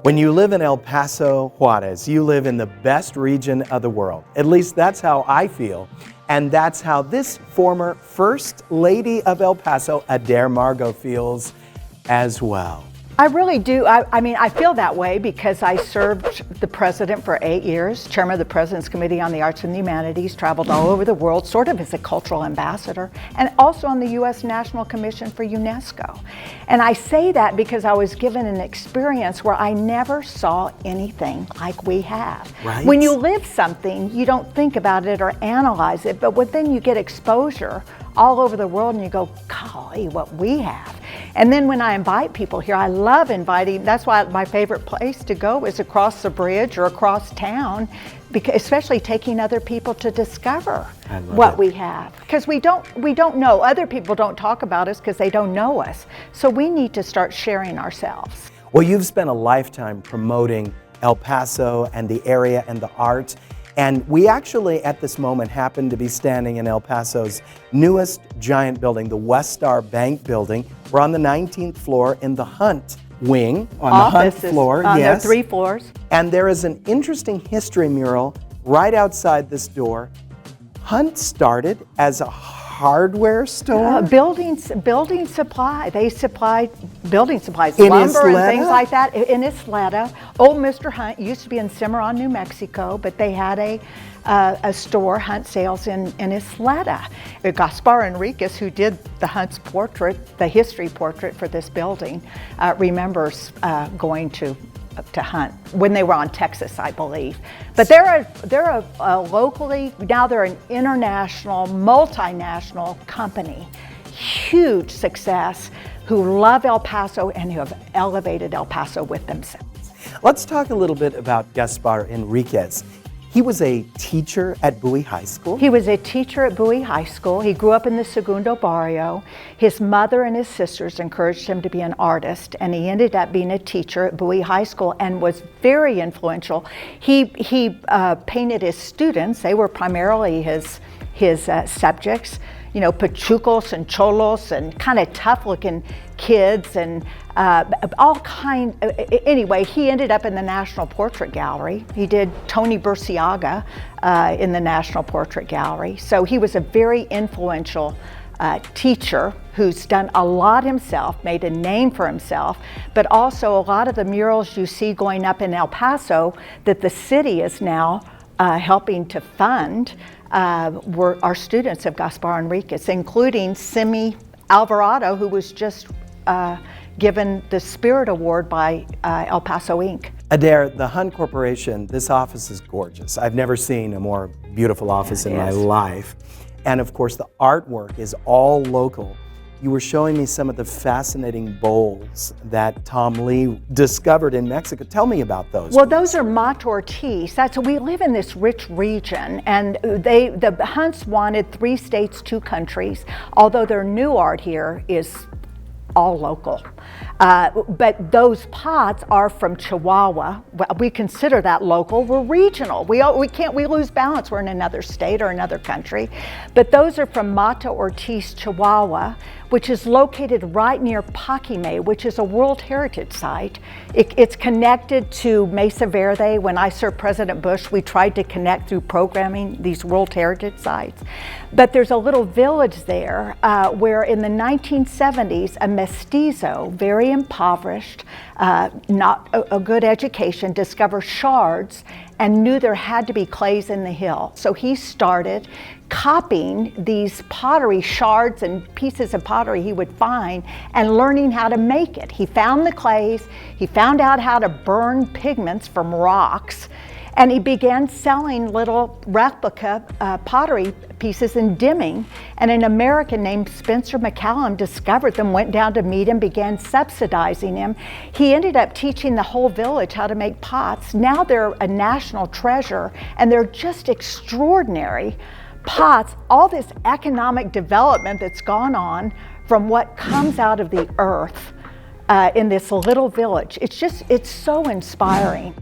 When you live in El Paso, Juarez, you live in the best region of the world. At least that's how I feel. And that's how this former First Lady of El Paso, Adair Margot, feels as well. I really do. I mean, I feel that way because I served the president for 8 years, chairman of the President's Committee on the Arts and the Humanities, traveled all over the world, sort of as a cultural ambassador, and also on the U.S. National Commission for UNESCO. And I say that because I was given an experience where I never saw anything like we have. Right. When you live something, you don't think about it or analyze it, but then you get exposure all over the world and you go, golly, what we have. And then when I invite people here, I love inviting, that's why my favorite place to go is across the bridge or across town, because, especially taking other people to discover what we have. Because we don't know, other people don't talk about us because they don't know us. So we need to start sharing ourselves. Well, you've spent a lifetime promoting El Paso and the area and the arts. And we actually, at this moment, happen to be standing in El Paso's newest giant building, the West Star Bank building. We're on the 19th floor in the Hunt wing, on Offices, the Hunt floor. There Yes. are 3 floors. And there is an interesting history mural right outside this door. Hunt started as a hardware store? Building supply. They supplied building supplies, In lumber Isleta? and things like that. In Isleta. Old Mr. Hunt used to be in Cimarron, New Mexico, but they had a store, Hunt Sales, in Isleta. Gaspar Enriquez, who did the Hunt's portrait, the history portrait for this building, remembers going to Hunt when they were on Texas, I believe. But they're a locally, now they're an international, multinational company, huge success, who love El Paso and who have elevated El Paso with themselves. Let's talk a little bit about Gaspar Enriquez. He was a teacher at Bowie High School. He was a teacher at Bowie High School. He grew up in the Segundo Barrio. His mother and his sisters encouraged him to be an artist, and he ended up being a teacher at Bowie High School and was very influential. He painted his students. They were primarily his subjects, you know, pachucos and cholos and kind of tough-looking kids and anyway, he ended up in the National Portrait Gallery. He did Tony Burciaga in the National Portrait Gallery. So he was a very influential teacher who's done a lot himself, made a name for himself, but also a lot of the murals you see going up in El Paso that the city is now helping to fund are students of Gaspar Enriquez, including Simi Alvarado, who was just given the Spirit Award by El Paso Inc. Adair, the Hun Corporation, this office is gorgeous. I've never seen a more beautiful office in my life. And of course, the artwork is all local. You were showing me some of the fascinating bowls that Tom Lee discovered in Mexico. Tell me about those. Well, those are Mata Ortiz. We live in this rich region, and the Hunts wanted 3 states, 2 countries, although their new art here is all local. But those pots are from Chihuahua. We consider that local. We're regional. We lose balance. We're in another state or another country. But those are from Mata Ortiz, Chihuahua, which is located right near Paquime, which is a World Heritage Site. It's connected to Mesa Verde. When I served President Bush, we tried to connect through programming these World Heritage Sites. But there's a little village there where in the 1970s, a mestizo, very impoverished, not a good education, discovered shards and knew there had to be clays in the hill. So he started copying these pottery shards and pieces of pottery he would find and learning how to make it. He found the clays, he found out how to burn pigments from rocks, and he began selling little replica pottery pieces and dimming. And an American named Spencer McCallum discovered them, went down to meet him, began subsidizing him. He ended up teaching the whole village how to make pots. Now they're a national treasure, and they're just extraordinary pots. All this economic development that's gone on from what comes out of the earth in this little village. It's so inspiring.